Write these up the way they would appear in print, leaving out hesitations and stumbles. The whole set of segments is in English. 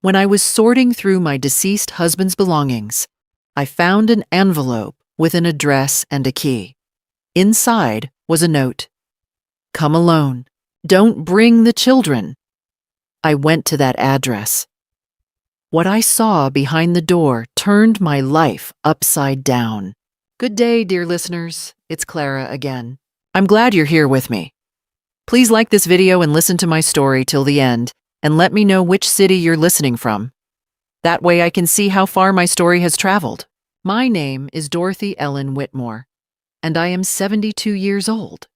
When I was sorting through my deceased husband's belongings, I found an envelope with an address and a key. Inside was a note. "Come alone. Don't bring the children." I went to that address. What I saw behind the door turned my life upside down. Good day, dear listeners. It's Clara again. I'm glad you're here with me. Please like this video and listen to my story till the end, and let me know which city you're listening from. That way I can see how far my story has traveled. My name is Dorothy Ellen Whitmore, and I am 72 years old.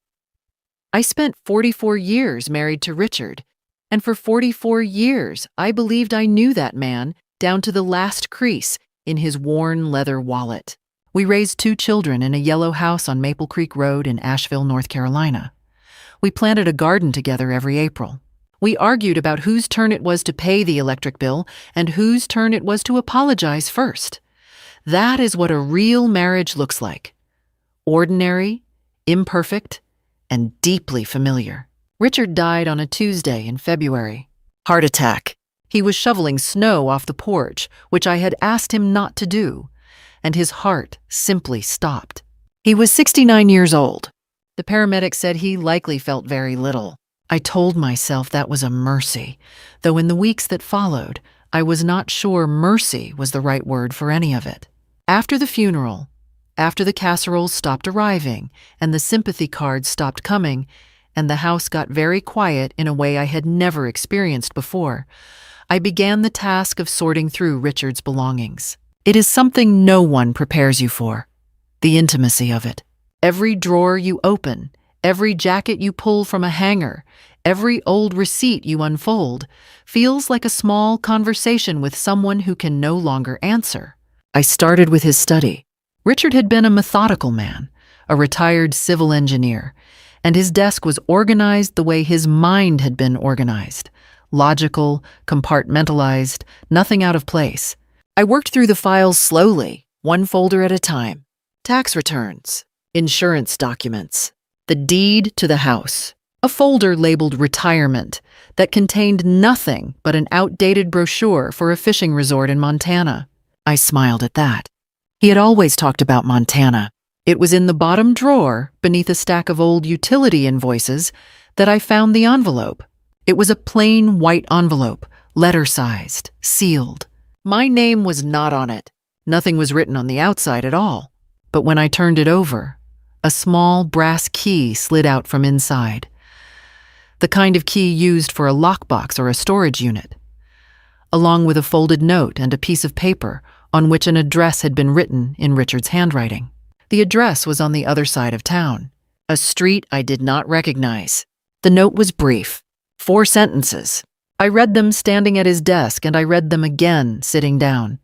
I spent 44 years married to Richard, and for 44 years I believed I knew that man down to the last crease in his worn leather wallet. We raised 2 children in a yellow house on Maple Creek Road in Asheville, North Carolina. We planted a garden together every April. We argued about whose turn it was to pay the electric bill and whose turn it was to apologize first. That is what a real marriage looks like. Ordinary, imperfect, and deeply familiar. Richard died on a Tuesday in February. Heart attack. He was shoveling snow off the porch, which I had asked him not to do, and his heart simply stopped. He was 69 years old. The paramedic said he likely felt very little. I told myself that was a mercy, though in the weeks that followed, I was not sure mercy was the right word for any of it. After the funeral, after the casseroles stopped arriving and the sympathy cards stopped coming, and the house got very quiet in a way I had never experienced before, I began the task of sorting through Richard's belongings. It is something no one prepares you for, the intimacy of it. Every drawer you open, every jacket you pull from a hanger, every old receipt you unfold, feels like a small conversation with someone who can no longer answer. I started with his study. Richard had been a methodical man, a retired civil engineer, and his desk was organized the way his mind had been organized. Logical, compartmentalized, nothing out of place. I worked through the files slowly, one folder at a time. Tax returns, insurance documents, the deed to the house, a folder labeled retirement that contained nothing but an outdated brochure for a fishing resort in Montana. I smiled at that. He had always talked about Montana. It was in the bottom drawer, beneath a stack of old utility invoices, that I found the envelope. It was a plain white envelope, letter-sized, sealed. My name was not on it. Nothing was written on the outside at all. But when I turned it over, a small brass key slid out from inside. The kind of key used for a lockbox or a storage unit, along with a folded note and a piece of paper on which an address had been written in Richard's handwriting. The address was on the other side of town, a street I did not recognize. The note was brief, 4 sentences. I read them standing at his desk, and I read them again sitting down,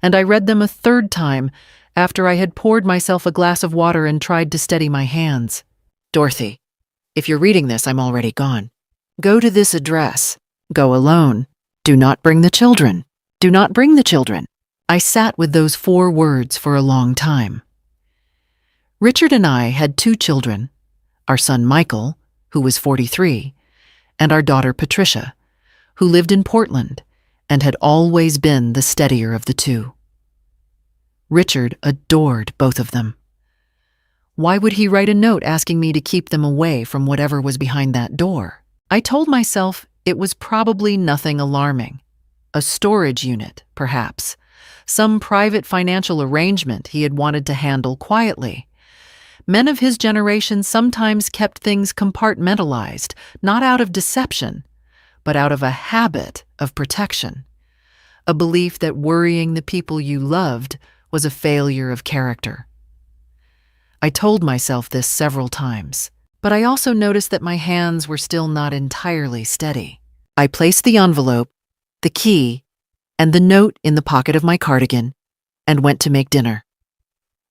and I read them a third time after I had poured myself a glass of water and tried to steady my hands. "Dorothy, if you're reading this, I'm already gone. Go to this address. Go alone. Do not bring the children. Do not bring the children." I sat with those 4 words for a long time. Richard and I had 2 children, our son Michael, who was 43, and our daughter Patricia, who lived in Portland and had always been the steadier of the 2. Richard adored both of them. Why would he write a note asking me to keep them away from whatever was behind that door? I told myself it was probably nothing alarming. A storage unit, perhaps. Some private financial arrangement he had wanted to handle quietly. Men of his generation sometimes kept things compartmentalized, not out of deception, but out of a habit of protection. A belief that worrying the people you loved was a failure of character. I told myself this several times, but I also noticed that my hands were still not entirely steady. I placed the envelope, the key, and the note in the pocket of my cardigan and went to make dinner.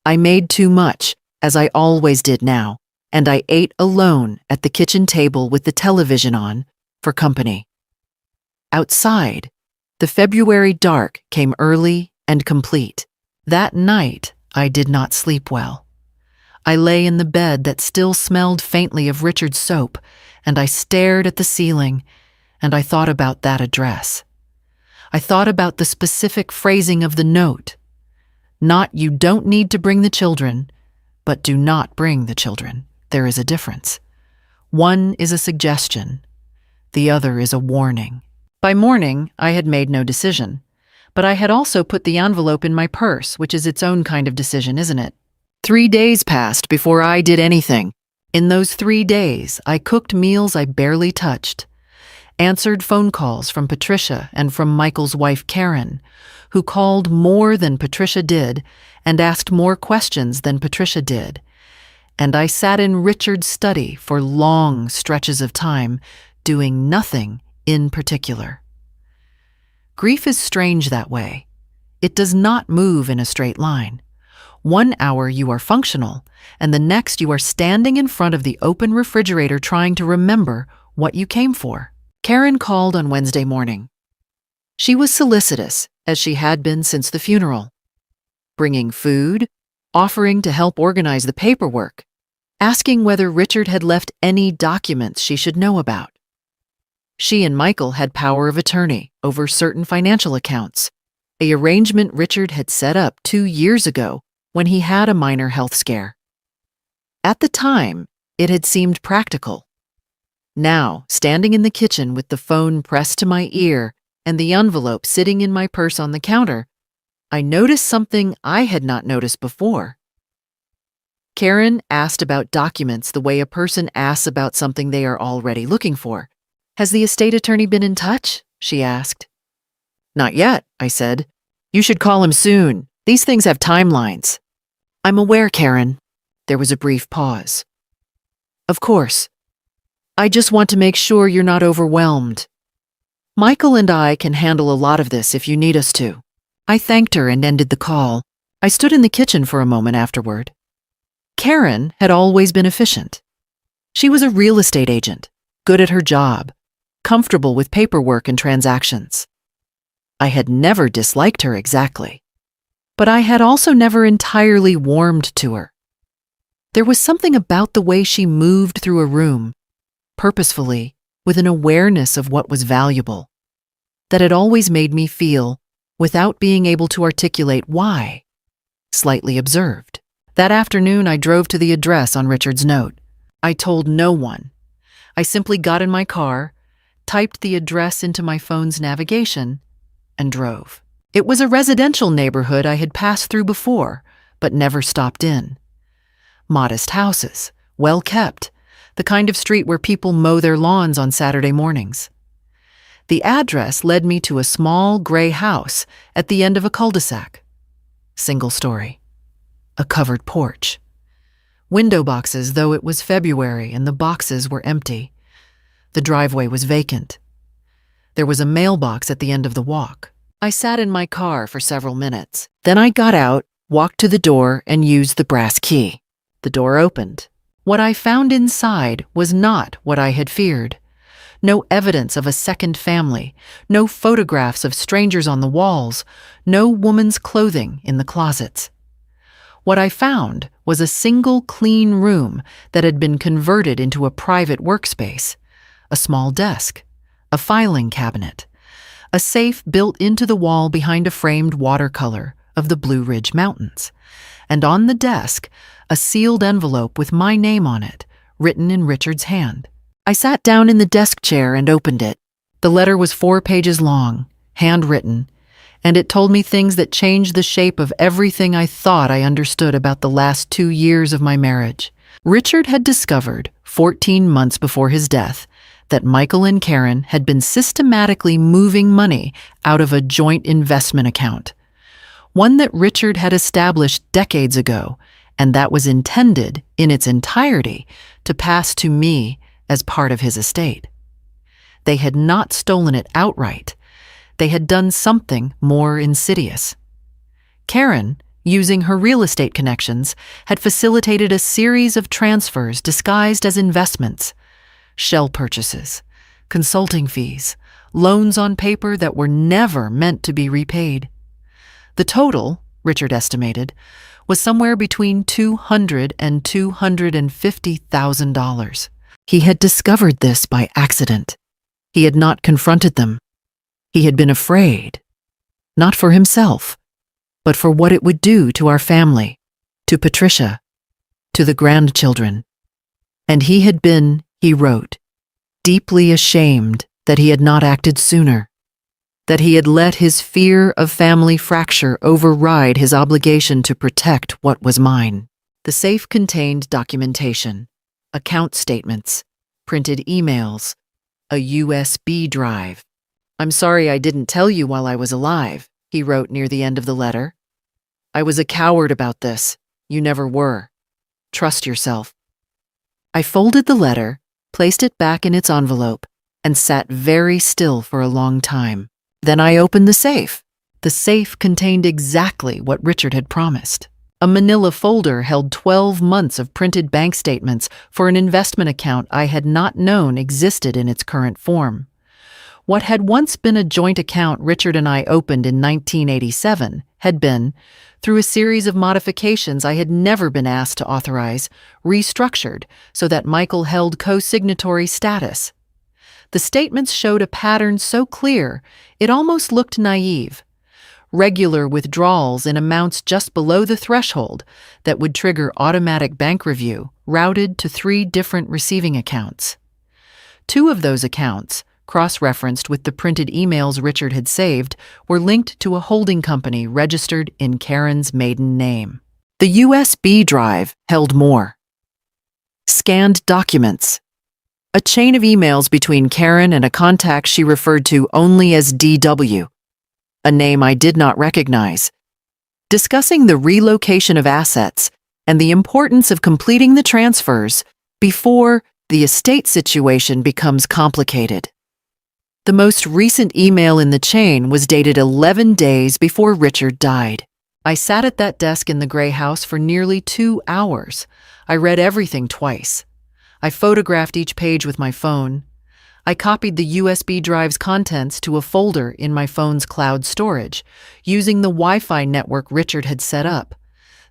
I made too much, as I always did now, and I ate alone at the kitchen table with the television on for company. Outside, the February dark came early and complete. That night, I did not sleep well. I lay in the bed that still smelled faintly of Richard's soap, and I stared at the ceiling, and I thought about that address. I thought about the specific phrasing of the note. Not "you don't need to bring the children," but "do not bring the children." There is a difference. One is a suggestion. The other is a warning. By morning, I had made no decision. But I had also put the envelope in my purse, which is its own kind of decision, isn't it? 3 days passed before I did anything. In those 3 days, I cooked meals I barely touched, answered phone calls from Patricia and from Michael's wife Karen, who called more than Patricia did and asked more questions than Patricia did. And I sat in Richard's study for long stretches of time, doing nothing in particular. Grief is strange that way. It does not move in a straight line. 1 hour you are functional, and the next you are standing in front of the open refrigerator trying to remember what you came for. Karen called on Wednesday morning. She was solicitous, as she had been since the funeral, bringing food, offering to help organize the paperwork, asking whether Richard had left any documents she should know about. She and Michael had power of attorney over certain financial accounts, an arrangement Richard had set up 2 years ago when he had a minor health scare. At the time, it had seemed practical. Now, standing in the kitchen with the phone pressed to my ear and the envelope sitting in my purse on the counter, I noticed something I had not noticed before. Karen asked about documents the way a person asks about something they are already looking for. "Has the estate attorney been in touch?" she asked. "Not yet," I said. "You should call him soon. These things have timelines." "I'm aware, Karen." There was a brief pause. "Of course. I just want to make sure you're not overwhelmed. Michael and I can handle a lot of this if you need us to." I thanked her and ended the call. I stood in the kitchen for a moment afterward. Karen had always been efficient. She was a real estate agent, good at her job, comfortable with paperwork and transactions. I had never disliked her exactly, but I had also never entirely warmed to her. There was something about the way she moved through a room, purposefully, with an awareness of what was valuable, that had always made me feel, without being able to articulate why, slightly observed. That afternoon, I drove to the address on Richard's note. I told no one. I simply got in my car, typed the address into my phone's navigation, and drove. It was a residential neighborhood I had passed through before, but never stopped in. Modest houses, well kept, the kind of street where people mow their lawns on Saturday mornings. The address led me to a small gray house at the end of a cul-de-sac. Single story. A covered porch. Window boxes, though it was February and the boxes were empty. The driveway was vacant. There was a mailbox at the end of the walk. I sat in my car for several minutes. Then I got out, walked to the door, and used the brass key. The door opened. What I found inside was not what I had feared. No evidence of a second family, no photographs of strangers on the walls, no woman's clothing in the closets. What I found was a single clean room that had been converted into a private workspace, a small desk, a filing cabinet, a safe built into the wall behind a framed watercolor of the Blue Ridge Mountains, and on the desk, a sealed envelope with my name on it, written in Richard's hand. I sat down in the desk chair and opened it. The letter was 4 pages long, handwritten, and it told me things that changed the shape of everything I thought I understood about the last 2 years of my marriage. Richard had discovered, 14 months before his death, that Michael and Karen had been systematically moving money out of a joint investment account, one that Richard had established decades ago, and that was intended, in its entirety, to pass to me as part of his estate. They had not stolen it outright. They had done something more insidious. Karen, using her real estate connections, had facilitated a series of transfers disguised as investments, shell purchases, consulting fees, loans on paper that were never meant to be repaid. The total, Richard estimated, was somewhere between $200,000 and $250,000. He had discovered this by accident. He had not confronted them. He had been afraid, not for himself, but for what it would do to our family, to Patricia, to the grandchildren. And he had been, he wrote, deeply ashamed that he had not acted sooner, that he had let his fear of family fracture override his obligation to protect what was mine. The safe contained documentation, account statements, printed emails, a USB drive. "I'm sorry I didn't tell you while I was alive," he wrote near the end of the letter. "I was a coward about this. You never were. Trust yourself." I folded the letter, placed it back in its envelope, and sat very still for a long time. Then I opened the safe. The safe contained exactly what Richard had promised. A manila folder held 12 months of printed bank statements for an investment account I had not known existed in its current form. What had once been a joint account Richard and I opened in 1987 had been, through a series of modifications I had never been asked to authorize, restructured so that Michael held co-signatory status. The statements showed a pattern so clear it almost looked naive. Regular withdrawals in amounts just below the threshold that would trigger automatic bank review routed to 3 different receiving accounts. 2 of those accounts, cross-referenced with the printed emails Richard had saved, were linked to a holding company registered in Karen's maiden name. The USB drive held more. Scanned documents. A chain of emails between Karen and a contact she referred to only as DW, a name I did not recognize, discussing the relocation of assets and the importance of completing the transfers before the estate situation becomes complicated. The most recent email in the chain was dated 11 days before Richard died. I sat at that desk in the gray house for nearly 2 hours. I read everything twice. I photographed each page with my phone. I copied the USB drive's contents to a folder in my phone's cloud storage, using the Wi-Fi network Richard had set up.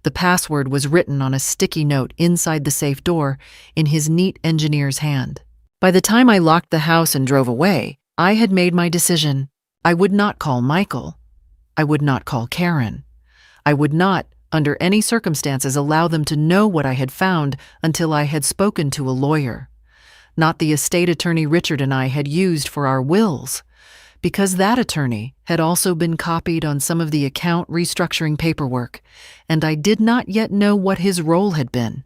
The password was written on a sticky note inside the safe door in his neat engineer's hand. By the time I locked the house and drove away, I had made my decision. I would not call Michael. I would not call Karen. I would not, under any circumstances, allow them to know what I had found until I had spoken to a lawyer. Not the estate attorney Richard and I had used for our wills, because that attorney had also been copied on some of the account restructuring paperwork, and I did not yet know what his role had been.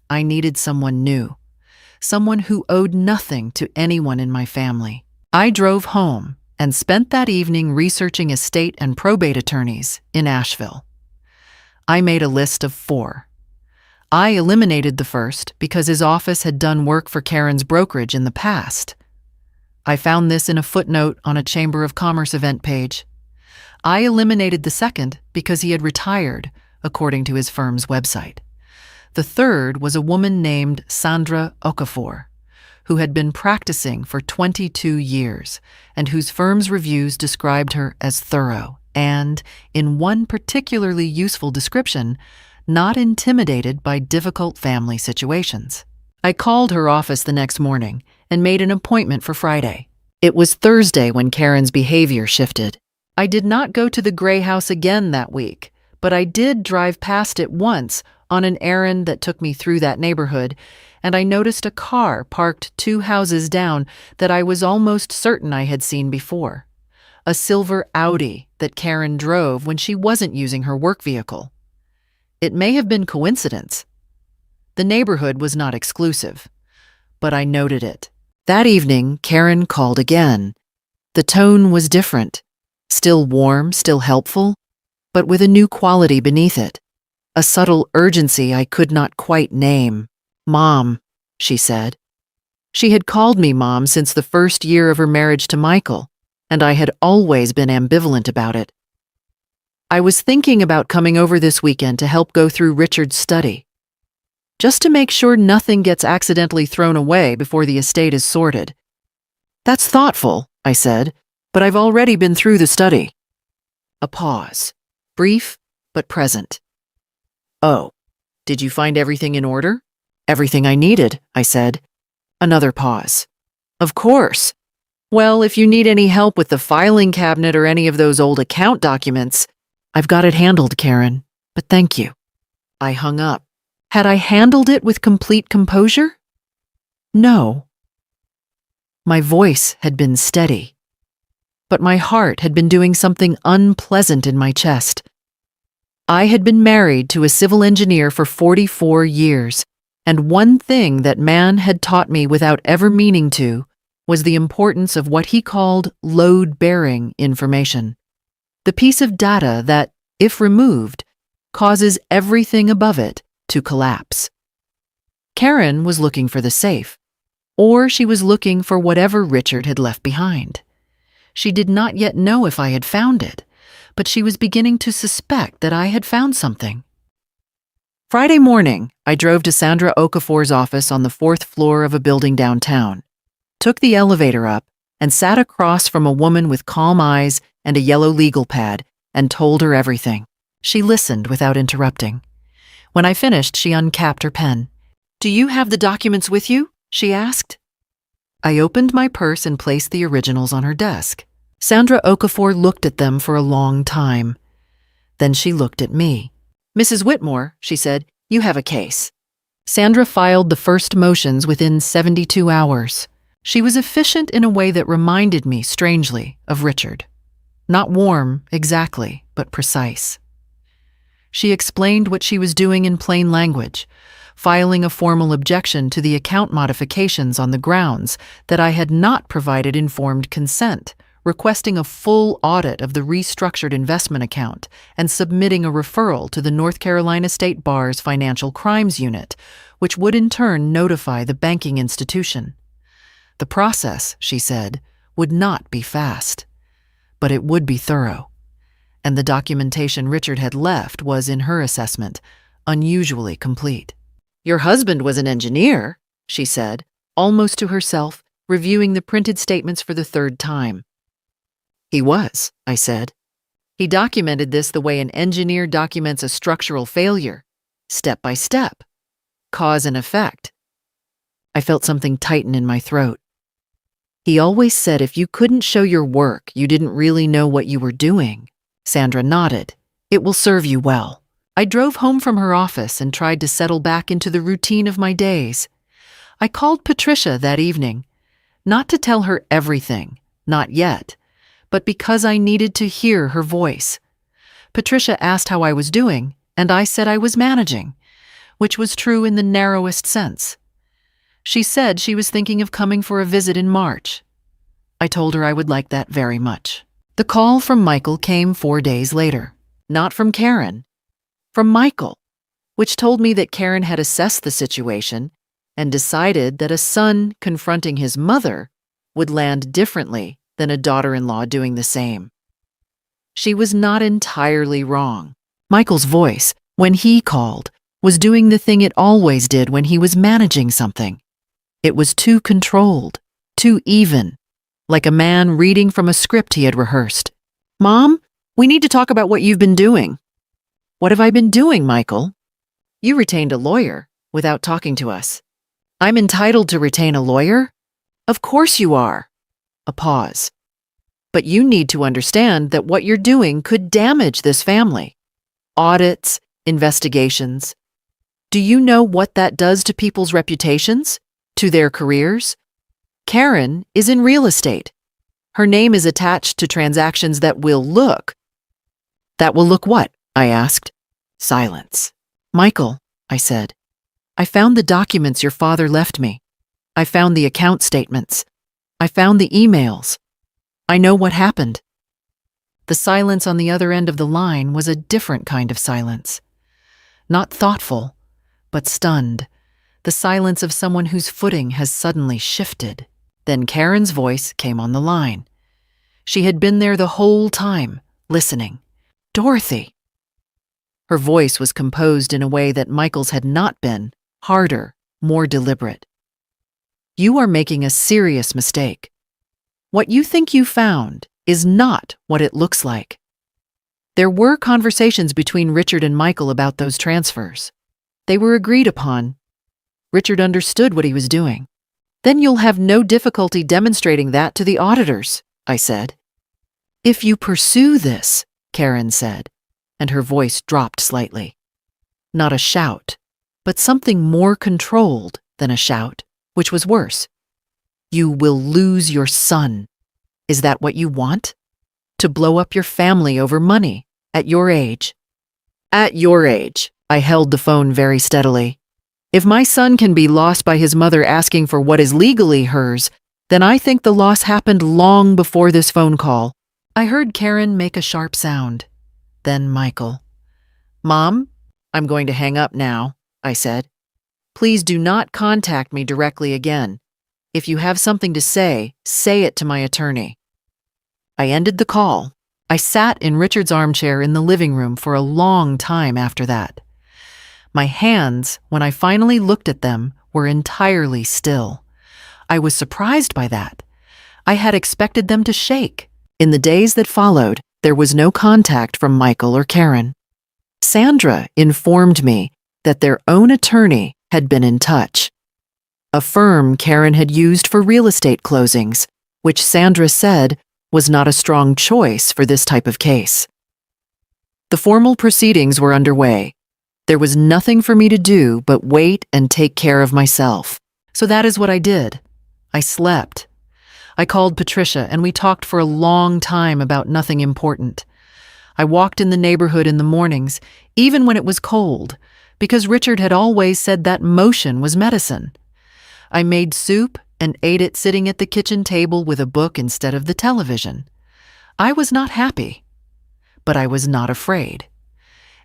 I needed someone new, someone who owed nothing to anyone in my family. I drove home and spent that evening researching estate and probate attorneys in Asheville. I made a list of 4. I eliminated the first because his office had done work for Karen's brokerage in the past. I found this in a footnote on a Chamber of Commerce event page. I eliminated the second because he had retired, according to his firm's website. The third was a woman named Sandra Okafor, who had been practicing for 22 years and whose firm's reviews described her as thorough and, in one particularly useful description, not intimidated by difficult family situations. I called her office the next morning and made an appointment for Friday. It was Thursday when Karen's behavior shifted. I did not go to the gray house again that week, but I did drive past it once on an errand that took me through that neighborhood, and I noticed a car parked 2 houses down that I was almost certain I had seen before. A silver Audi that Karen drove when she wasn't using her work vehicle. It may have been coincidence. The neighborhood was not exclusive, but I noted it. That evening, Karen called again. The tone was different, still warm, still helpful, but with a new quality beneath it, a subtle urgency I could not quite name. "Mom," she said. She had called me Mom since the first year of her marriage to Michael, and I had always been ambivalent about it. "I was thinking about coming over this weekend to help go through Richard's study, just to make sure nothing gets accidentally thrown away before the estate is sorted." "That's thoughtful," I said, "but I've already been through the study." A pause, brief but present. "Oh, did you find everything in order?" "Everything I needed," I said. Another pause. "Of course. Well, if you need any help with the filing cabinet or any of those old account documents, I've got it handled, Karen, but thank you. I hung up. Had I handled it with complete composure? No. My voice had been steady, but my heart had been doing something unpleasant in my chest. I had been married to a civil engineer for 44 years, and one thing that man had taught me without ever meaning to was the importance of what he called load-bearing information. The piece of data that, if removed, causes everything above it to collapse. Karen was looking for the safe, or she was looking for whatever Richard had left behind. She did not yet know if I had found it, but she was beginning to suspect that I had found something. Friday morning, I drove to Sandra Okafor's office on the 4th floor of a building downtown, took the elevator up, and sat across from a woman with calm eyes and a yellow legal pad and told her everything. She listened without interrupting. When I finished, she uncapped her pen. "Do you have the documents with you?" she asked. I opened my purse and placed the originals on her desk. Sandra Okafor looked at them for a long time. Then she looked at me. "Mrs. Whitmore," she said, "you have a case." Sandra filed the first motions within 72 hours. She was efficient in a way that reminded me, strangely, of Richard. Not warm, exactly, but precise. She explained what she was doing in plain language, filing a formal objection to the account modifications on the grounds that I had not provided informed consent, requesting a full audit of the restructured investment account, and submitting a referral to the North Carolina State Bar's Financial Crimes Unit, which would in turn notify the banking institution. The process, she said, would not be fast, but it would be thorough. And the documentation Richard had left was, in her assessment, unusually complete. "Your husband was an engineer," she said, almost to herself, reviewing the printed statements for the 3rd time. "He was," I said. "He documented this the way an engineer documents a structural failure, step by step, cause and effect." I felt something tighten in my throat. "He always said if you couldn't show your work, you didn't really know what you were doing." Sandra nodded. "It will serve you well." I drove home from her office and tried to settle back into the routine of my days. I called Patricia that evening, not to tell her everything, not yet, but because I needed to hear her voice. Patricia asked how I was doing, and I said I was managing, which was true in the narrowest sense. She said she was thinking of coming for a visit in March. I told her I would like that very much. The call from Michael came 4 days later. Not from Karen, from Michael, which told me that Karen had assessed the situation and decided that a son confronting his mother would land differently than a daughter-in-law doing the same. She was not entirely wrong. Michael's voice, when he called, was doing the thing it always did when he was managing something. It was too controlled, too even, like a man reading from a script he had rehearsed. "Mom, we need to talk about what you've been doing." "What have I been doing, Michael?" "You retained a lawyer without talking to us." "I'm entitled to retain a lawyer?" "Of course you are." A pause. "But you need to understand that what you're doing could damage this family. Audits, investigations. Do you know what that does to people's reputations? To their careers? Karen is in real estate. Her name is attached to transactions that will look. That will look what?" I asked. Silence. "Michael," I said, "I found the documents your father left me. I found the account statements. I found the emails. I know what happened." The silence on the other end of the line was a different kind of silence. Not thoughtful, but stunned. The silence of someone whose footing has suddenly shifted. Then Karen's voice came on the line. She had been there the whole time, listening. "Dorothy." Her voice was composed in a way that Michael's had not been, harder, more deliberate. "You are making a serious mistake. What you think you found is not what it looks like. There were conversations between Richard and Michael about those transfers. They were agreed upon. Richard understood what he was doing. Then you'll have no difficulty demonstrating that to the auditors, I said. If you pursue this, Karen said, and her voice dropped slightly. Not a shout, but something more controlled than a shout, which was worse. You will lose your son. Is that what you want? To blow up your family over money, at your age? At your age, I held the phone very steadily. If my son can be lost by his mother asking for what is legally hers, then I think the loss happened long before this phone call. I heard Karen make a sharp sound. Then Michael. Mom, I'm going to hang up now, I said. Please do not contact me directly again. If you have something to say it to my attorney. I ended the call. I sat in Richard's armchair in the living room for a long time after that. My hands, when I finally looked at them, were entirely still. I was surprised by that. I had expected them to shake. In the days that followed, there was no contact from Michael or Karen. Sandra informed me that their own attorney had been in touch. A firm Karen had used for real estate closings, which Sandra said was not a strong choice for this type of case. The formal proceedings were underway. There was nothing for me to do but wait and take care of myself. So that is what I did. I slept. I called Patricia and we talked for a long time about nothing important. I walked in the neighborhood in the mornings, even when it was cold, because Richard had always said that motion was medicine. I made soup and ate it sitting at the kitchen table with a book instead of the television. I was not happy, but I was not afraid.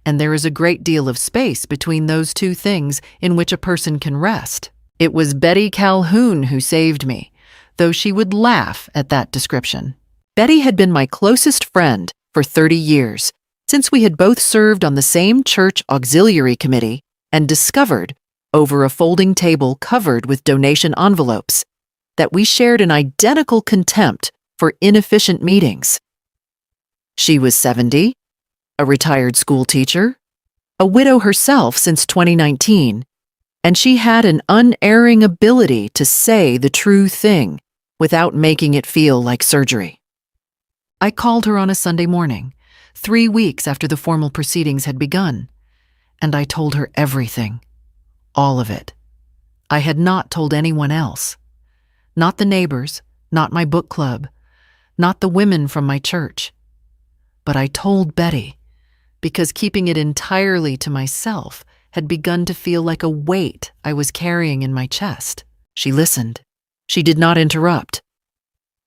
And there is a great deal of space between those two things in which a person can rest. It was Betty Calhoun who saved me, though she would laugh at that description. Betty had been my closest friend for 30 years, since we had both served on the same church auxiliary committee and discovered, over a folding table covered with donation envelopes, that we shared an identical contempt for inefficient meetings. She was 70, a retired school teacher, a widow herself since 2019, and she had an unerring ability to say the true thing without making it feel like surgery. I called her on a Sunday morning, 3 weeks after the formal proceedings had begun, and I told her everything, all of it. I had not told anyone else, not the neighbors, not my book club, not the women from my church. But I told Betty, because keeping it entirely to myself had begun to feel like a weight I was carrying in my chest. She listened. She did not interrupt.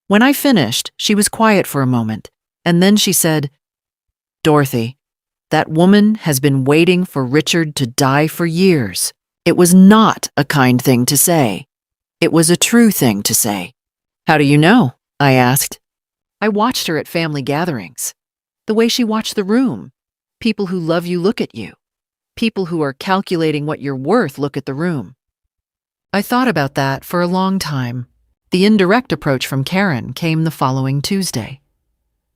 When I finished, she was quiet for a moment, and then she said, "Dorothy, that woman has been waiting for Richard to die for years. It was not a kind thing to say. It was a true thing to say." "How do you know?" I asked. I watched her at family gatherings. The way she watched the room. People who love you look at you. People who are calculating what you're worth look at the room. I thought about that for a long time. The indirect approach from Karen came the following Tuesday.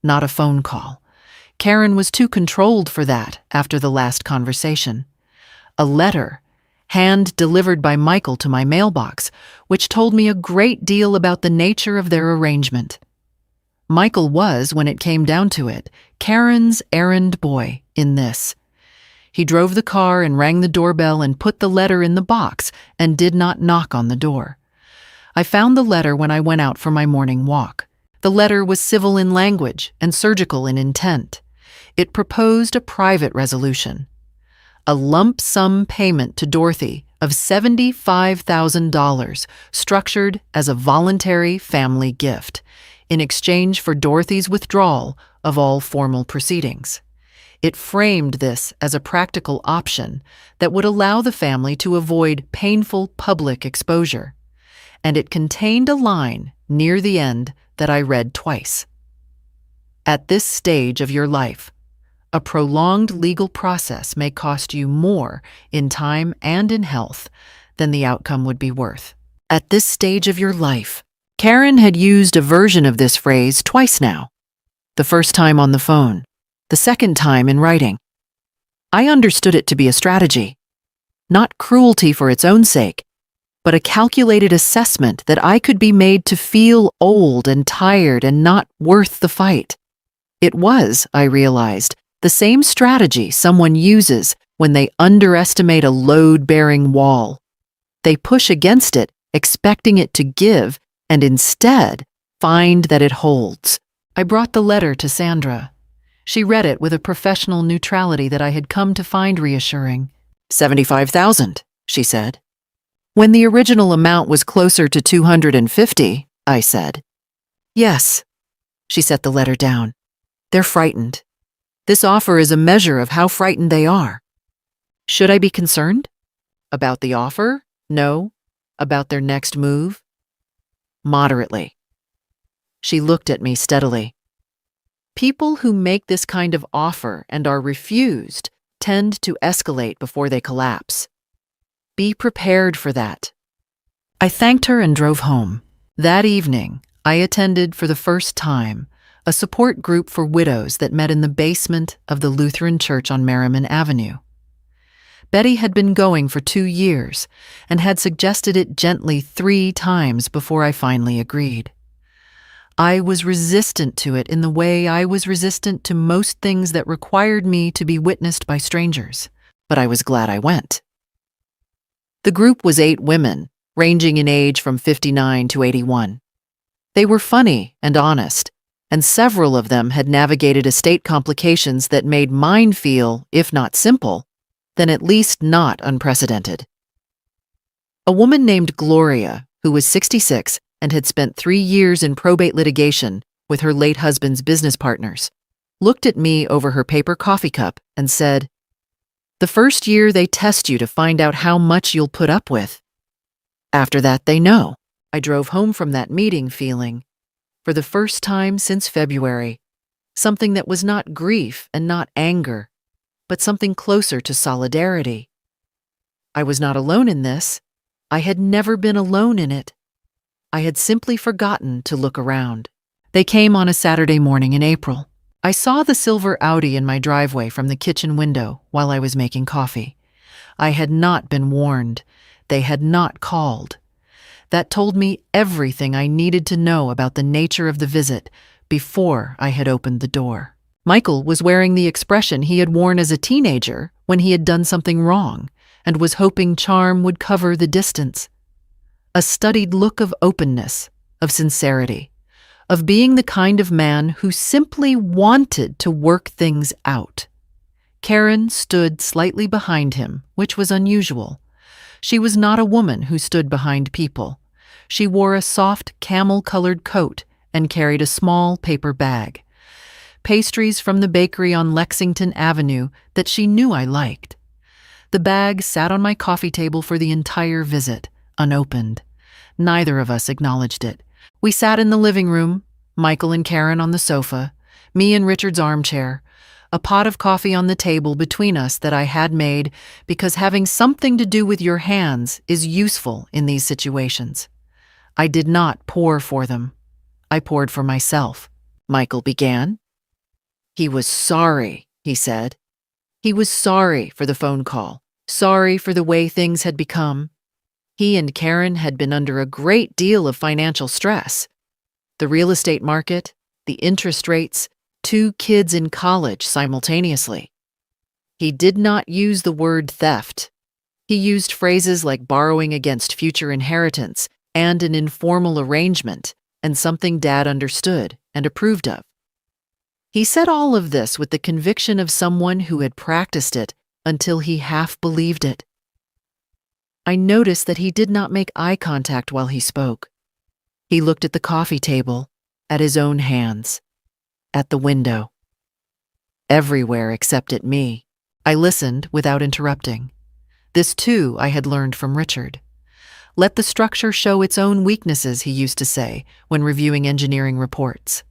Not a phone call. Karen was too controlled for that after the last conversation. A letter, hand-delivered by Michael to my mailbox, which told me a great deal about the nature of their arrangement. Michael was, when it came down to it, Karen's errand boy in this. He drove the car and rang the doorbell and put the letter in the box and did not knock on the door. I found the letter when I went out for my morning walk. The letter was civil in language and surgical in intent. It proposed a private resolution. A lump sum payment to Dorothy of $75,000 structured as a voluntary family gift in exchange for Dorothy's withdrawal of all formal proceedings. It framed this as a practical option that would allow the family to avoid painful public exposure, and it contained a line near the end that I read twice. "At this stage of your life, a prolonged legal process may cost you more in time and in health than the outcome would be worth." At this stage of your life. Karen had used a version of this phrase twice now. The first time on the phone, the second time in writing. I understood it to be a strategy, not cruelty for its own sake, but a calculated assessment that I could be made to feel old and tired and not worth the fight. It was, I realized, the same strategy someone uses when they underestimate a load-bearing wall. They push against it, expecting it to give, and instead find that it holds. I brought the letter to Sandra. She read it with a professional neutrality that I had come to find reassuring. $75,000, she said. When the original amount was closer to $250, I said. Yes. She set the letter down. They're frightened. This offer is a measure of how frightened they are. Should I be concerned? About the offer? No. About their next move? Moderately. She looked at me steadily. People who make this kind of offer and are refused tend to escalate before they collapse. Be prepared for that. I thanked her and drove home. That evening, I attended for the first time a support group for widows that met in the basement of the Lutheran Church on Merriman Avenue. Betty had been going for 2 years and had suggested it gently 3 times before I finally agreed. I was resistant to it in the way I was resistant to most things that required me to be witnessed by strangers, but I was glad I went. The group was 8 women, ranging in age from 59 to 81. They were funny and honest, and several of them had navigated estate complications that made mine feel, if not simple, then at least not unprecedented. A woman named Gloria, who was 66 and had spent 3 years in probate litigation with her late husband's business partners, looked at me over her paper coffee cup and said, "The first year they test you to find out how much you'll put up with. After that, they know." I drove home from that meeting feeling, for the first time since February, something that was not grief and not anger, but something closer to solidarity. I was not alone in this. I had never been alone in it. I had simply forgotten to look around. They came on a Saturday morning in April. I saw the silver Audi in my driveway from the kitchen window while I was making coffee. I had not been warned. They had not called. That told me everything I needed to know about the nature of the visit before I had opened the door. Michael was wearing the expression he had worn as a teenager when he had done something wrong and was hoping charm would cover the distance. A studied look of openness, of sincerity, of being the kind of man who simply wanted to work things out. Karen stood slightly behind him, which was unusual. She was not a woman who stood behind people. She wore a soft camel-colored coat and carried a small paper bag. Pastries from the bakery on Lexington Avenue that she knew I liked. The bag sat on my coffee table for the entire visit, unopened. Neither of us acknowledged it. We sat in the living room, Michael and Karen on the sofa, me in Richard's armchair, a pot of coffee on the table between us that I had made because having something to do with your hands is useful in these situations. I did not pour for them. I poured for myself. Michael began. He was sorry, he said. He was sorry for the phone call, sorry for the way things had become. He and Karen had been under a great deal of financial stress. The real estate market, the interest rates, 2 kids in college simultaneously. He did not use the word theft. He used phrases like borrowing against future inheritance and an informal arrangement and something Dad understood and approved of. He said all of this with the conviction of someone who had practiced it until he half believed it. I noticed that he did not make eye contact while he spoke. He looked at the coffee table, at his own hands, at the window. Everywhere except at me. I listened without interrupting. This, too, I had learned from Richard. Let the structure show its own weaknesses, he used to say when reviewing engineering reports.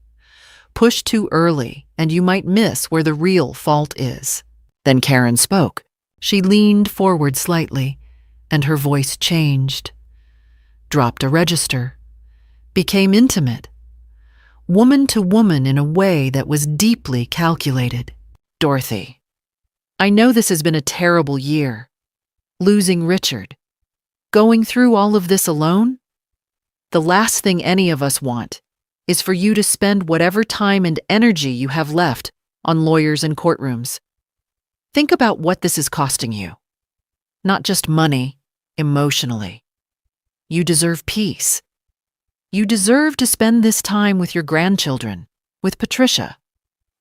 Push too early, and you might miss where the real fault is. Then Karen spoke. She leaned forward slightly, and her voice changed. Dropped a register. Became intimate. Woman to woman in a way that was deeply calculated. Dorothy, I know this has been a terrible year. Losing Richard. Going through all of this alone? The last thing any of us want is for you to spend whatever time and energy you have left on lawyers and courtrooms. Think about what this is costing you. Not just money, emotionally. You deserve peace. You deserve to spend this time with your grandchildren, with Patricia,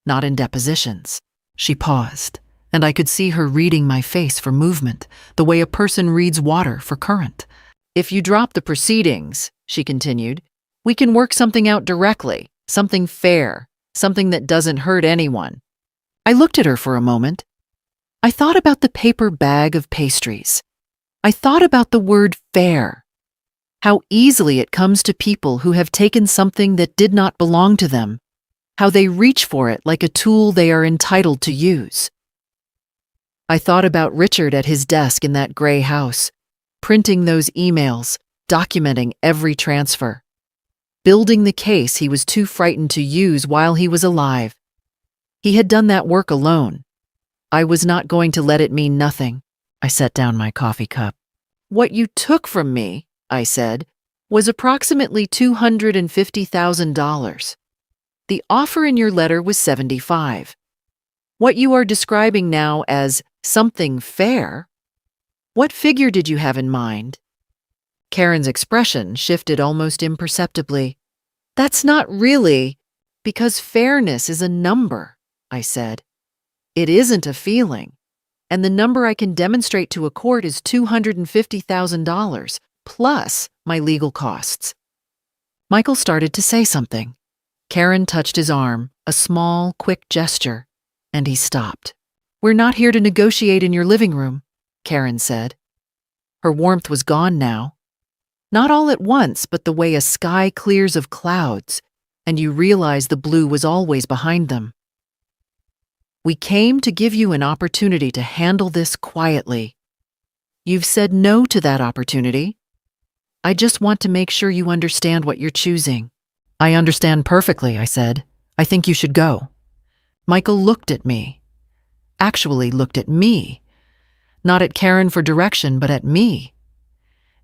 not in depositions. She paused, and I could see her reading my face for movement, the way a person reads water for current. If you drop the proceedings, she continued, we can work something out directly, something fair, something that doesn't hurt anyone. I looked at her for a moment. I thought about the paper bag of pastries. I thought about the word fair. How easily it comes to people who have taken something that did not belong to them, how they reach for it like a tool they are entitled to use. I thought about Richard at his desk in that gray house, printing those emails, documenting every transfer, building the case he was too frightened to use while he was alive. He had done that work alone. I was not going to let it mean nothing. I set down my coffee cup. What you took from me, I said, was approximately $250,000. The offer in your letter was $75,000. What you are describing now as something fair, what figure did you have in mind? Karen's expression shifted almost imperceptibly. That's not really, because fairness is a number, I said. It isn't a feeling, and the number I can demonstrate to a court is $250,000, plus my legal costs. Michael started to say something. Karen touched his arm, a small, quick gesture, and he stopped. We're not here to negotiate in your living room, Karen said. Her warmth was gone now. Not all at once, but the way a sky clears of clouds, and you realize the blue was always behind them. We came to give you an opportunity to handle this quietly. You've said no to that opportunity. I just want to make sure you understand what you're choosing. I understand perfectly, I said. I think you should go. Michael looked at me. Actually looked at me. Not at Karen for direction, but at me.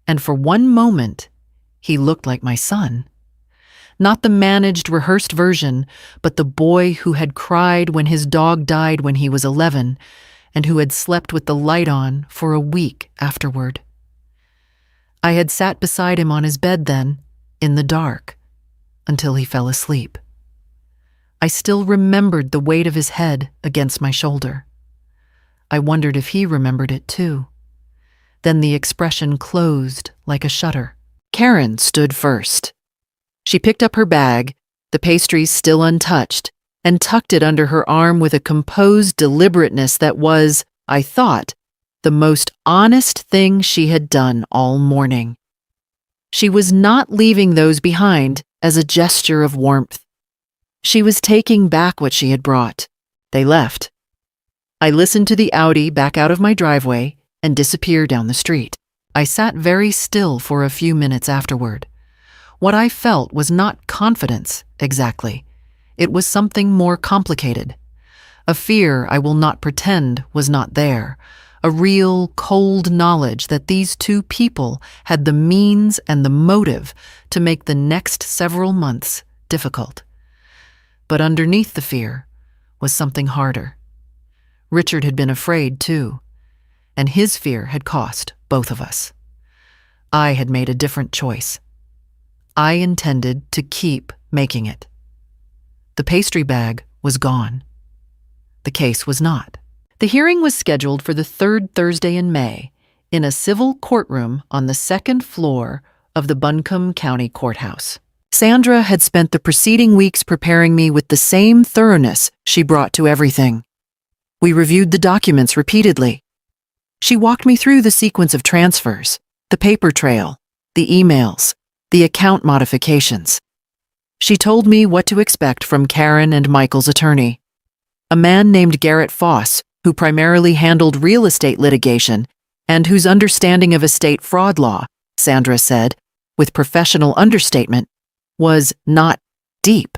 And for one moment, he looked like my son. Not the managed, rehearsed version, but the boy who had cried when his dog died when he was 11, and who had slept with the light on for a week afterward. I had sat beside him on his bed then, in the dark, until he fell asleep. I still remembered the weight of his head against my shoulder. I wondered if he remembered it too. Then the expression closed like a shutter. Karen stood first. She picked up her bag, the pastries still untouched, and tucked it under her arm with a composed deliberateness that was, I thought, the most honest thing she had done all morning. She was not leaving those behind as a gesture of warmth. She was taking back what she had brought. They left. I listened to the Audi back out of my driveway and disappear down the street. I sat very still for a few minutes afterward. What I felt was not confidence, exactly. It was something more complicated. A fear I will not pretend was not there. A real, cold knowledge that these two people had the means and the motive to make the next several months difficult. But underneath the fear was something harder. Richard had been afraid, too, and his fear had cost both of us. I had made a different choice. I intended to keep making it. The pastry bag was gone. The case was not. The hearing was scheduled for the third Thursday in May in a civil courtroom on the second floor of the Buncombe County Courthouse. Sandra had spent the preceding weeks preparing me with the same thoroughness she brought to everything. We reviewed the documents repeatedly. She walked me through the sequence of transfers, the paper trail, the emails, the account modifications. She told me what to expect from Karen and Michael's attorney, a man named Garrett Foss, who primarily handled real estate litigation and whose understanding of estate fraud law, Sandra said, with professional understatement, was not deep.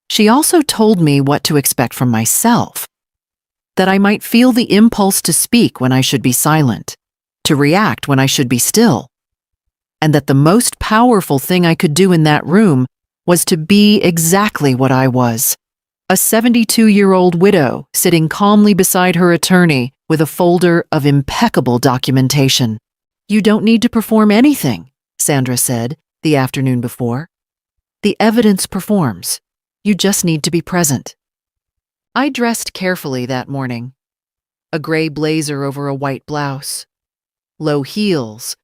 She also told me what to expect from myself, that I might feel the impulse to speak when I should be silent, to react when I should be still, and that the most powerful thing I could do in that room was to be exactly what I was, a 72-year-old widow sitting calmly beside her attorney with a folder of impeccable documentation. "You don't need to perform anything," Sandra said the afternoon before. "The evidence performs. You just need to be present." I dressed carefully that morning. A gray blazer over a white blouse. Low heels,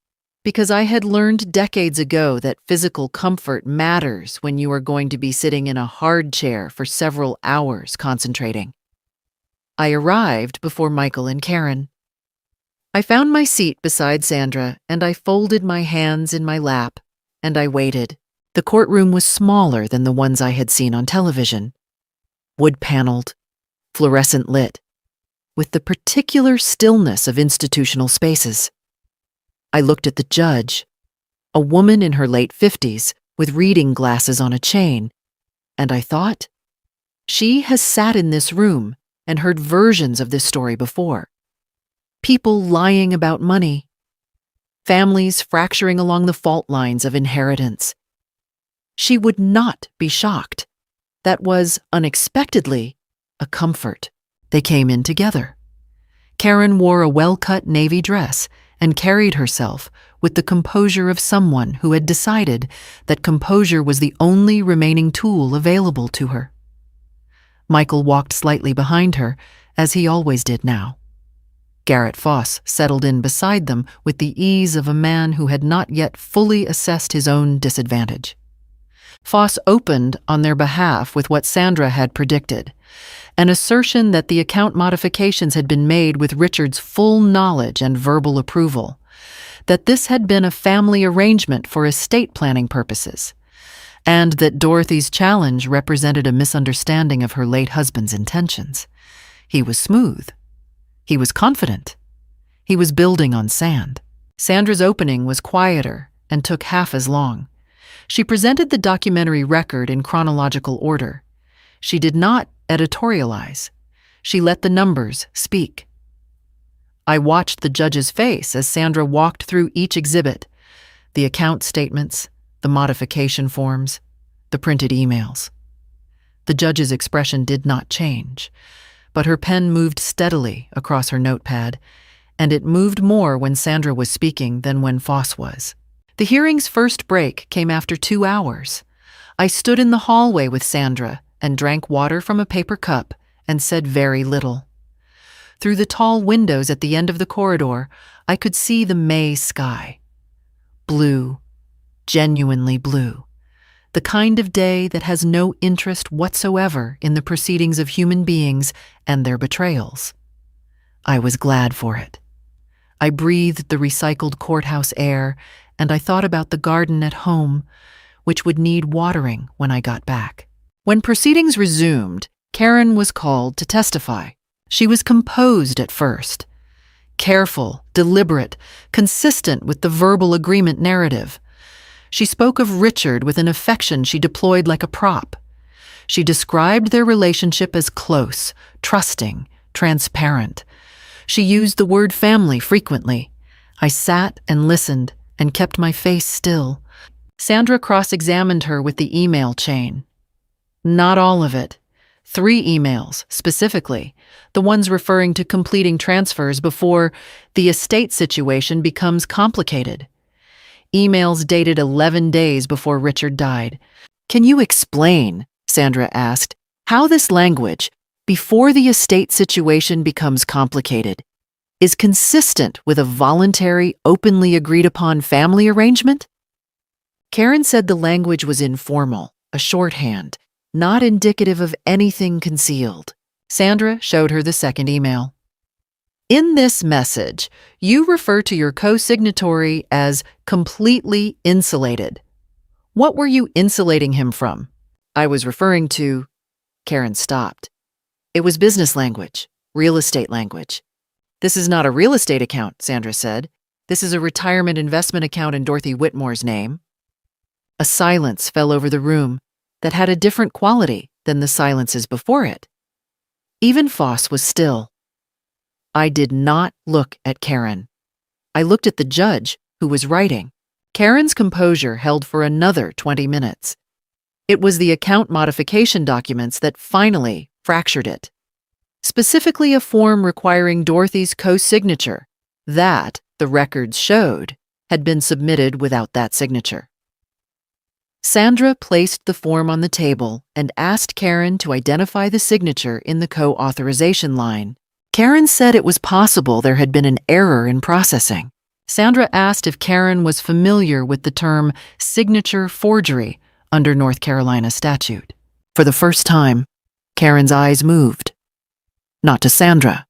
because I had learned decades ago that physical comfort matters when you are going to be sitting in a hard chair for several hours concentrating. I arrived before Michael and Karen. I found my seat beside Sandra, and I folded my hands in my lap, and I waited. The courtroom was smaller than the ones I had seen on television. Wood-paneled, fluorescent lit, with the particular stillness of institutional spaces. I looked at the judge, a woman in her late 50s with reading glasses on a chain, and I thought, she has sat in this room and heard versions of this story before. People lying about money, families fracturing along the fault lines of inheritance. She would not be shocked. That was, unexpectedly, a comfort. They came in together. Karen wore a well-cut navy dress and carried herself with the composure of someone who had decided that composure was the only remaining tool available to her. Michael walked slightly behind her, as he always did now. Garrett Foss settled in beside them with the ease of a man who had not yet fully assessed his own disadvantage. Foss opened on their behalf with what Sandra had predicted, an assertion that the account modifications had been made with Richard's full knowledge and verbal approval, that this had been a family arrangement for estate planning purposes, and that Dorothy's challenge represented a misunderstanding of her late husband's intentions. He was smooth. He was confident. He was building on sand. Sandra's opening was quieter and took half as long. She presented the documentary record in chronological order. She did not editorialize. She let the numbers speak. I watched the judge's face as Sandra walked through each exhibit, the account statements, the modification forms, the printed emails. The judge's expression did not change, but her pen moved steadily across her notepad, and it moved more when Sandra was speaking than when Foss was. The hearing's first break came after 2 hours. I stood in the hallway with Sandra and drank water from a paper cup and said very little. Through the tall windows at the end of the corridor, I could see the May sky. Blue, genuinely blue. The kind of day that has no interest whatsoever in the proceedings of human beings and their betrayals. I was glad for it. I breathed the recycled courthouse air, and I thought about the garden at home, which would need watering when I got back. When proceedings resumed, Karen was called to testify. She was composed at first, careful, deliberate, consistent with the verbal agreement narrative. She spoke of Richard with an affection she deployed like a prop. She described their relationship as close, trusting, transparent. She used the word family frequently. I sat and listened and kept my face still. Sandra cross-examined her with the email chain. Not all of it. 3 emails, specifically, the ones referring to completing transfers before the estate situation becomes complicated. Emails dated 11 days before Richard died. "Can you explain," Sandra asked, "how this language, before the estate situation becomes complicated, is consistent with a voluntary, openly agreed-upon family arrangement?" Karen said the language was informal, a shorthand, not indicative of anything concealed. Sandra showed her the second email. "In this message, you refer to your co-signatory as completely insulated. What were you insulating him from?" "I was referring to..." Karen stopped. "It was business language, real estate language." "This is not a real estate account," Sandra said. "This is a retirement investment account in Dorothy Whitmore's name." A silence fell over the room that had a different quality than the silences before it. Even Foss was still. I did not look at Karen. I looked at the judge, who was writing. Karen's composure held for another 20 minutes. It was the account modification documents that finally fractured it. Specifically a form requiring Dorothy's co-signature that, the records showed, had been submitted without that signature. Sandra placed the form on the table and asked Karen to identify the signature in the co-authorization line. Karen said it was possible there had been an error in processing. Sandra asked if Karen was familiar with the term signature forgery under North Carolina statute. For the first time, Karen's eyes moved. Not to Sandra,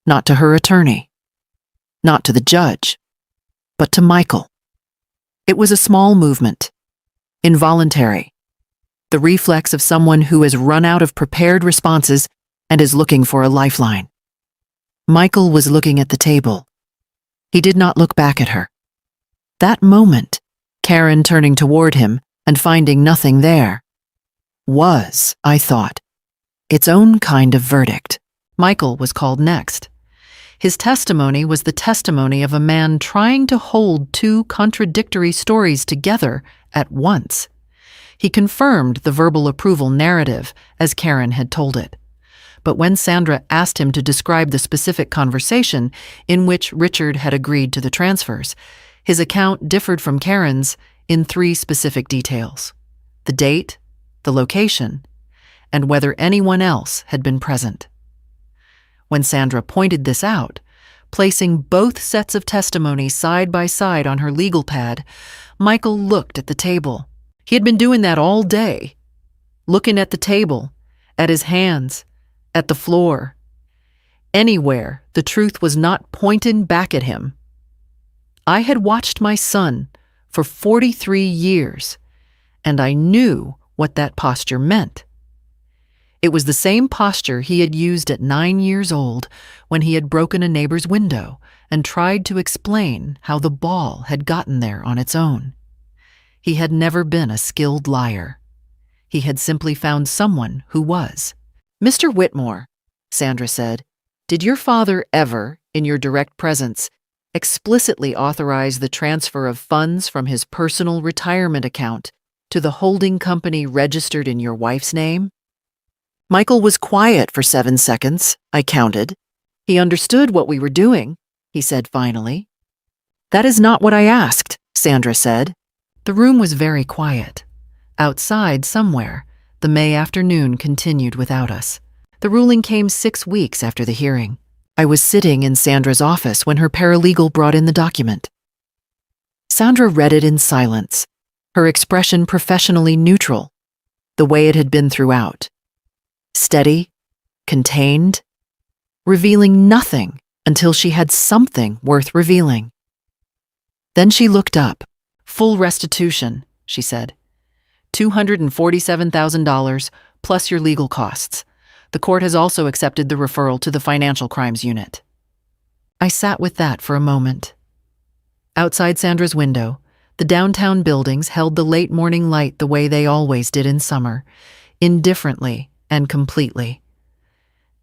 not to her attorney, not to the judge, but to Michael. It was a small movement, involuntary, the reflex of someone who has run out of prepared responses and is looking for a lifeline. Michael was looking at the table. He did not look back at her. That moment, Karen turning toward him and finding nothing there, was, I thought, its own kind of verdict. Michael was called next. His testimony was the testimony of a man trying to hold two contradictory stories together at once. He confirmed the verbal approval narrative as Karen had told it. But when Sandra asked him to describe the specific conversation in which Richard had agreed to the transfers, his account differed from Karen's in 3 specific details: the date, the location, and whether anyone else had been present. When Sandra pointed this out, placing both sets of testimony side by side on her legal pad, Michael looked at the table. He had been doing that all day, looking at the table, at his hands, at the floor. Anywhere the truth was not pointing back at him. I had watched my son for 43 years, and I knew what that posture meant. It was the same posture he had used at 9 years old when he had broken a neighbor's window and tried to explain how the ball had gotten there on its own. He had never been a skilled liar. He had simply found someone who was. "Mr. Whitmore," Sandra said, "did your father ever, in your direct presence, explicitly authorize the transfer of funds from his personal retirement account to the holding company registered in your wife's name?" Michael was quiet for 7 seconds, I counted. He understood what we were doing, he said finally. "That is not what I asked," Sandra said. The room was very quiet. Outside, somewhere, the May afternoon continued without us. The ruling came 6 weeks after the hearing. I was sitting in Sandra's office when her paralegal brought in the document. Sandra read it in silence, her expression professionally neutral, the way it had been throughout. Steady, contained, revealing nothing until she had something worth revealing. Then she looked up. "Full restitution," she said. $247,000 plus your legal costs. The court has also accepted the referral to the Financial Crimes Unit. I sat with that for a moment. Outside Sandra's window, the downtown buildings held the late morning light the way they always did in summer, indifferently and completely.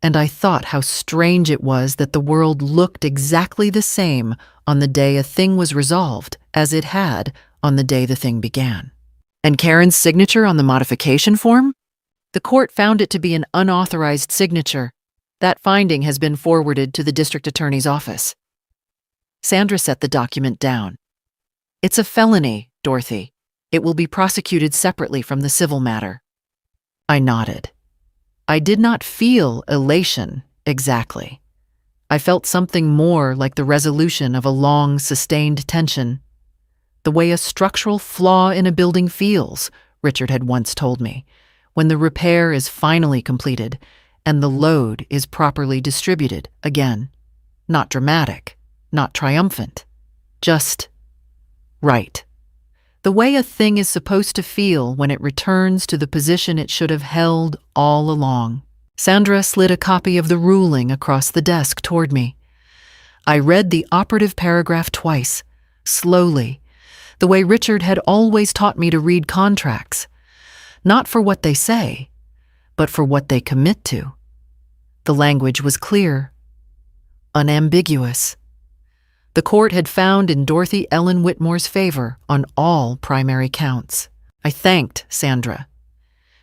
And I thought how strange it was that the world looked exactly the same on the day a thing was resolved as it had on the day the thing began. And Karen's signature on the modification form? The court found it to be an unauthorized signature. That finding has been forwarded to the district attorney's office. Sandra set the document down. "It's a felony, Dorothy. It will be prosecuted separately from the civil matter." I nodded. I did not feel elation, exactly. I felt something more like the resolution of a long, sustained tension. The way a structural flaw in a building feels, Richard had once told me, when the repair is finally completed and the load is properly distributed again. Not dramatic, not triumphant, just right. The way a thing is supposed to feel when it returns to the position it should have held all along. Sandra slid a copy of the ruling across the desk toward me. I read the operative paragraph twice, slowly, the way Richard had always taught me to read contracts, not for what they say, but for what they commit to. The language was clear, unambiguous. The court had found in Dorothy Ellen Whitmore's favor on all primary counts. I thanked Sandra.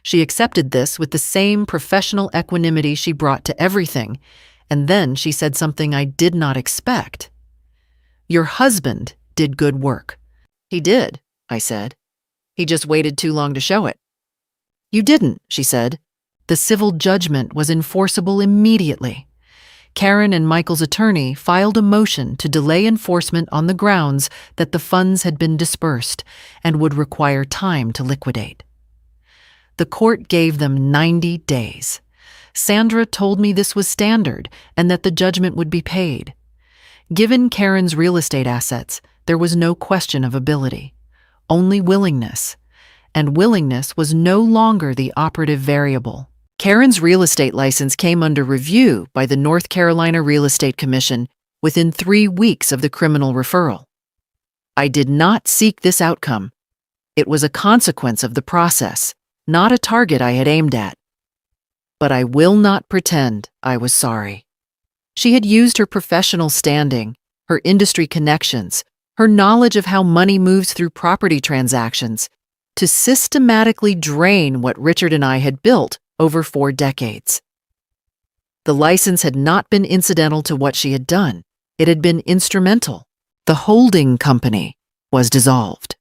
She accepted this with the same professional equanimity she brought to everything, and then she said something I did not expect. "Your husband did good work." "He did," I said. "He just waited too long to show it." "You didn't," she said. "The civil judgment was enforceable immediately. Karen and Michael's attorney filed a motion to delay enforcement on the grounds that the funds had been dispersed and would require time to liquidate. The court gave them 90 days. Sandra told me this was standard and that the judgment would be paid. Given Karen's real estate assets, there was no question of ability, only willingness, and willingness was no longer the operative variable. Karen's real estate license came under review by the North Carolina Real Estate Commission within 3 weeks of the criminal referral. I did not seek this outcome. It was a consequence of the process, not a target I had aimed at. But I will not pretend I was sorry. She had used her professional standing, her industry connections, her knowledge of how money moves through property transactions, to systematically drain what Richard and I had built over 4 decades. The license had not been incidental to what she had done. It had been instrumental. The holding company was dissolved.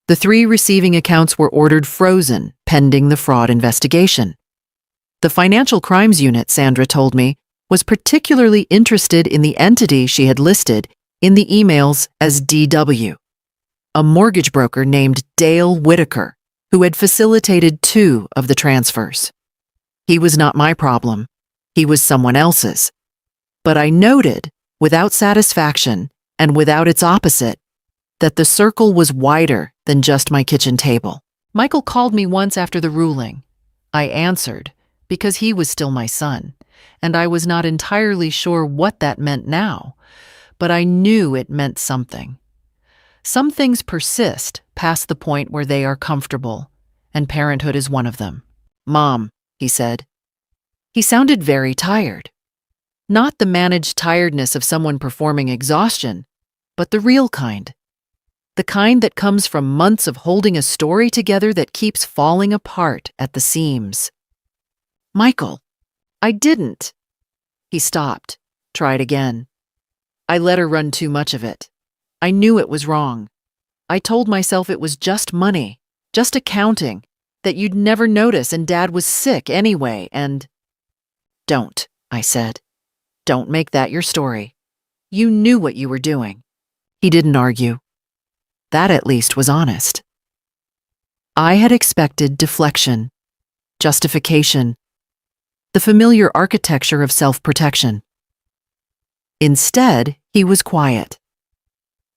The 3 receiving accounts were ordered frozen pending the fraud investigation. The Financial Crimes Unit, Sandra told me, was particularly interested in the entity she had listed in the emails as DW, a mortgage broker named Dale Whitaker, who had facilitated 2 of the transfers. He was not my problem. He was someone else's. But I noted, without satisfaction and without its opposite, that the circle was wider than just my kitchen table. Michael called me once after the ruling. I answered, because he was still my son, and I was not entirely sure what that meant now, but I knew it meant something. Some things persist past the point where they are comfortable, and parenthood is one of them. "Mom," he said. He sounded very tired. Not the managed tiredness of someone performing exhaustion, but the real kind. The kind that comes from months of holding a story together that keeps falling apart at the seams. "Michael, I didn't." He stopped, tried again. "I let her run too much of it. I knew it was wrong. I told myself it was just money, just accounting, that you'd never notice and Dad was sick anyway, and—" "Don't," I said. "Don't make that your story. You knew what you were doing." He didn't argue. That at least was honest. I had expected deflection, justification, the familiar architecture of self-protection. Instead, he was quiet.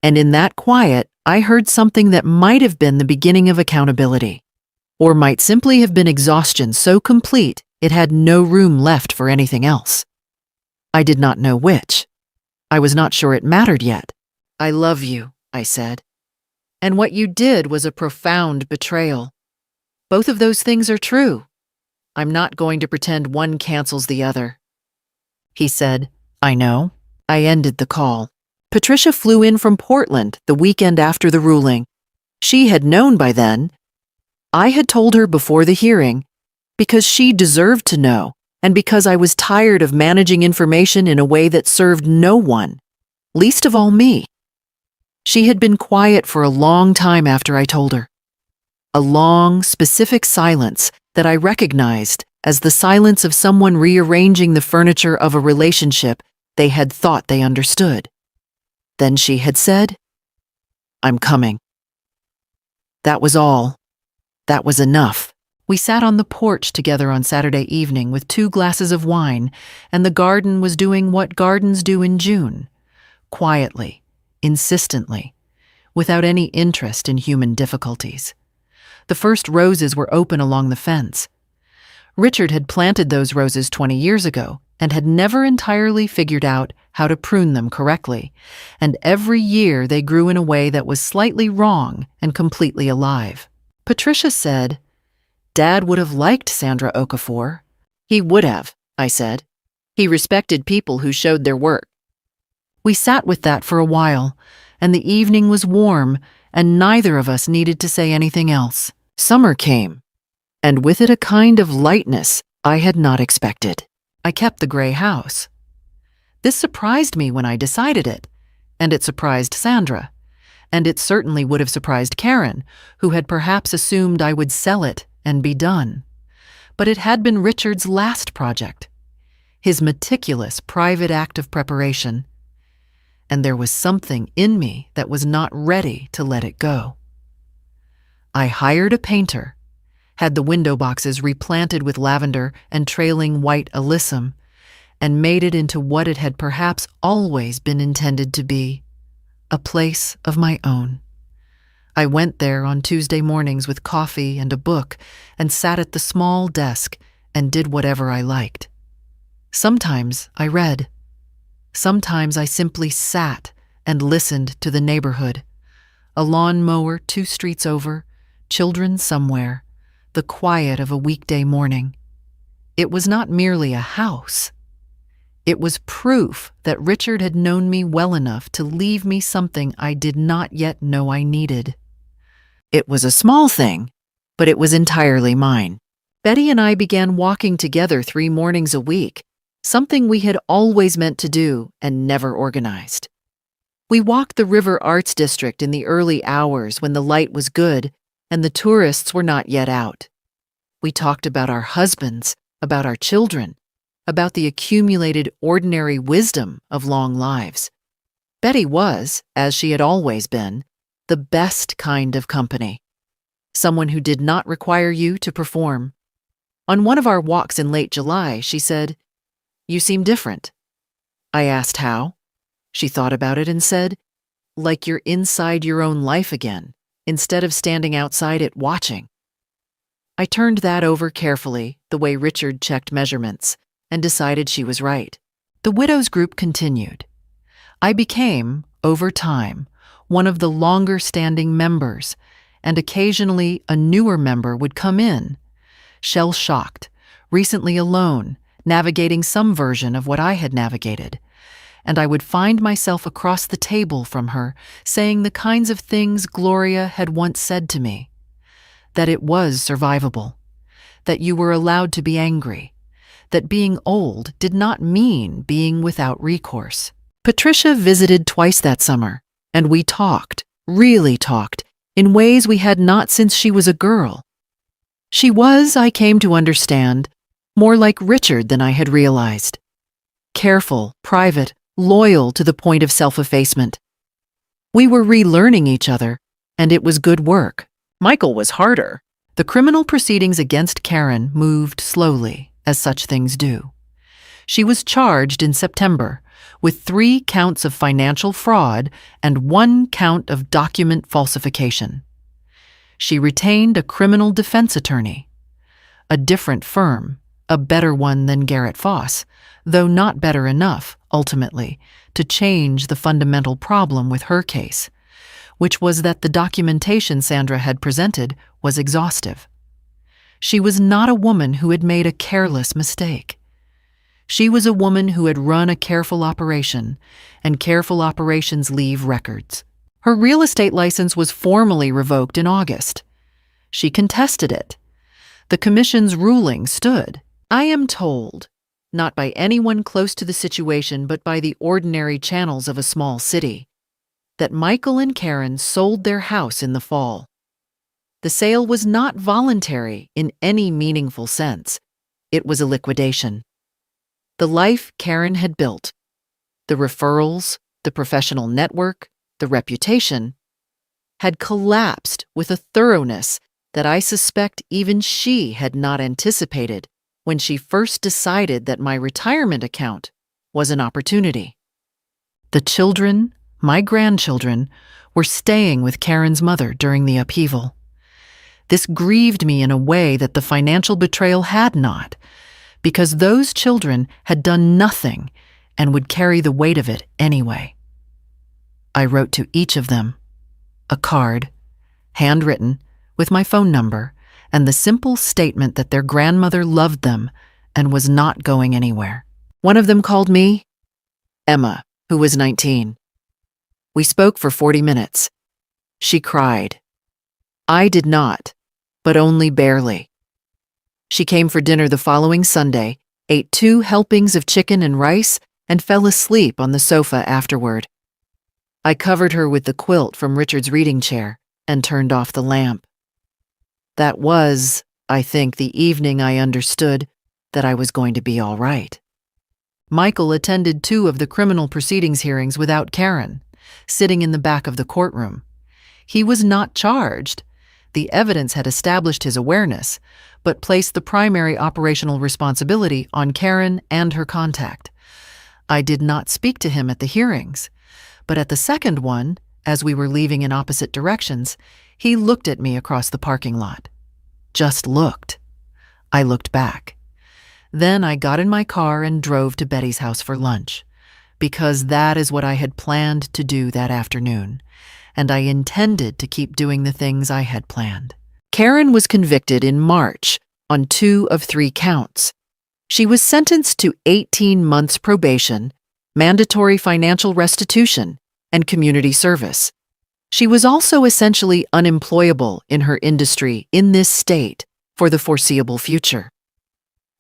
And in that quiet, I heard something that might have been the beginning of accountability, or might simply have been exhaustion so complete it had no room left for anything else. I did not know which. I was not sure it mattered yet. "I love you," I said. "And what you did was a profound betrayal. Both of those things are true. I'm not going to pretend one cancels the other." He said, "I know." I ended the call. Patricia flew in from Portland the weekend after the ruling. She had known by then. I had told her before the hearing because she deserved to know and because I was tired of managing information in a way that served no one, least of all me. She had been quiet for a long time after I told her. A long, specific silence that I recognized as the silence of someone rearranging the furniture of a relationship they had thought they understood. Then she had said, "I'm coming." That was all. That was enough. We sat on the porch together on Saturday evening with 2 glasses of wine, and the garden was doing what gardens do in June, quietly, insistently, without any interest in human difficulties. The first roses were open along the fence. Richard had planted those roses 20 years ago and had never entirely figured out how to prune them correctly, and every year they grew in a way that was slightly wrong and completely alive. Patricia said, "Dad would have liked Sandra Okafor." "He would have," I said. "He respected people who showed their work." We sat with that for a while, and the evening was warm, and neither of us needed to say anything else. Summer came, and with it a kind of lightness I had not expected. I kept the gray house. This surprised me when I decided it, and it surprised Sandra, and it certainly would have surprised Karen, who had perhaps assumed I would sell it and be done. But it had been Richard's last project, his meticulous private act of preparation, and there was something in me that was not ready to let it go. I hired a painter, had the window boxes replanted with lavender and trailing white alyssum, and made it into what it had perhaps always been intended to be, a place of my own. I went there on Tuesday mornings with coffee and a book and sat at the small desk and did whatever I liked. Sometimes I read. Sometimes I simply sat and listened to the neighborhood. A lawn mower 2 streets over, children somewhere, the quiet of a weekday morning. It was not merely a house. It was proof that Richard had known me well enough to leave me something I did not yet know I needed. It was a small thing, but it was entirely mine. Betty and I began walking together 3 mornings a week, something we had always meant to do and never organized. We walked the River Arts District in the early hours when the light was good and the tourists were not yet out. We talked about our husbands, about our children, about the accumulated ordinary wisdom of long lives. Betty was, as she had always been, the best kind of company. Someone who did not require you to perform. On one of our walks in late July, she said, "You seem different." I asked how. She thought about it and said, "Like you're inside your own life again, instead of standing outside it watching." I turned that over carefully, the way Richard checked measurements, and decided she was right. The widows group continued. I became, over time, one of the longer-standing members, and occasionally a newer member would come in, shell-shocked, recently alone, navigating some version of what I had navigated, and I would find myself across the table from her saying the kinds of things Gloria had once said to me, that it was survivable, that you were allowed to be angry, that being old did not mean being without recourse. Patricia visited twice that summer, and we talked, really talked, in ways we had not since she was a girl. She was, I came to understand, more like Richard than I had realized. Careful, private, loyal to the point of self-effacement. We were relearning each other, and it was good work. Michael was harder. The criminal proceedings against Karen moved slowly, as such things do. She was charged in September with 3 counts of financial fraud and 1 count of document falsification. She retained a criminal defense attorney, a different firm, a better one than Garrett Foss, though not better enough, ultimately, to change the fundamental problem with her case, which was that the documentation Sandra had presented was exhaustive. She was not a woman who had made a careless mistake. She was a woman who had run a careful operation, and careful operations leave records. Her real estate license was formally revoked in August. She contested it. The commission's ruling stood. I am told, not by anyone close to the situation but by the ordinary channels of a small city, that Michael and Karen sold their house in the fall. The sale was not voluntary in any meaningful sense. It was a liquidation. The life Karen had built, the referrals, the professional network, the reputation, had collapsed with a thoroughness that I suspect even she had not anticipated when she first decided that my retirement account was an opportunity. The children, my grandchildren, were staying with Karen's mother during the upheaval. This grieved me in a way that the financial betrayal had not, because those children had done nothing and would carry the weight of it anyway. I wrote to each of them a card, handwritten, with my phone number and the simple statement that their grandmother loved them and was not going anywhere. One of them called me Emma. who was 19. We spoke for 40 minutes. She cried. I did not, but only barely. She came for dinner the following Sunday, ate 2 helpings of chicken and rice, and fell asleep on the sofa afterward. I covered her with the quilt from Richard's reading chair and turned off the lamp. That was, I think, the evening I understood that I was going to be all right. Michael attended 2 of the criminal proceedings hearings without Karen, sitting in the back of the courtroom. He was not charged. The evidence had established his awareness, but placed the primary operational responsibility on Karen and her contact. I did not speak to him at the hearings, but at the second one, as we were leaving in opposite directions, he looked at me across the parking lot. Just looked. I looked back. Then I got in my car and drove to Betty's house for lunch, because that is what I had planned to do that afternoon, and I intended to keep doing the things I had planned. Karen was convicted in March on 2 of 3 counts. She was sentenced to 18 months probation, mandatory financial restitution, and community service. She was also essentially unemployable in her industry in this state for the foreseeable future.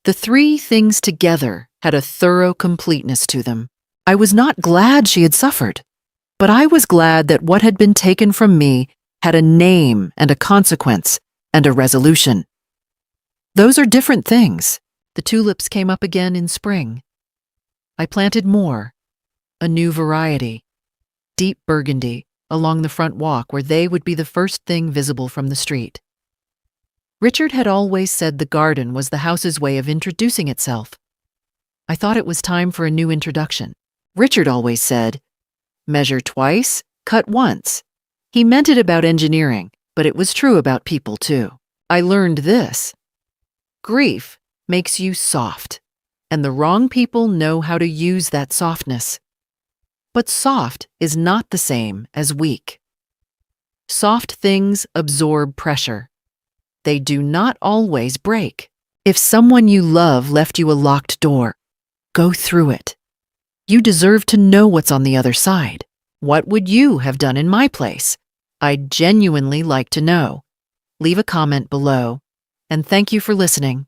The 3 things together had a thorough completeness to them. I was not glad she had suffered, but I was glad that what had been taken from me had a name and a consequence and a resolution. Those are different things. The tulips came up again in spring. I planted more, a new variety, deep burgundy, along the front walk where they would be the first thing visible from the street. Richard had always said the garden was the house's way of introducing itself. I thought it was time for a new introduction. Richard always said, measure twice, cut once. He meant it about engineering, but it was true about people too. I learned this. Grief makes you soft, and the wrong people know how to use that softness. But soft is not the same as weak. Soft things absorb pressure. They do not always break. If someone you love left you a locked door, go through it. You deserve to know what's on the other side. What would you have done in my place? I'd genuinely like to know. Leave a comment below, and thank you for listening.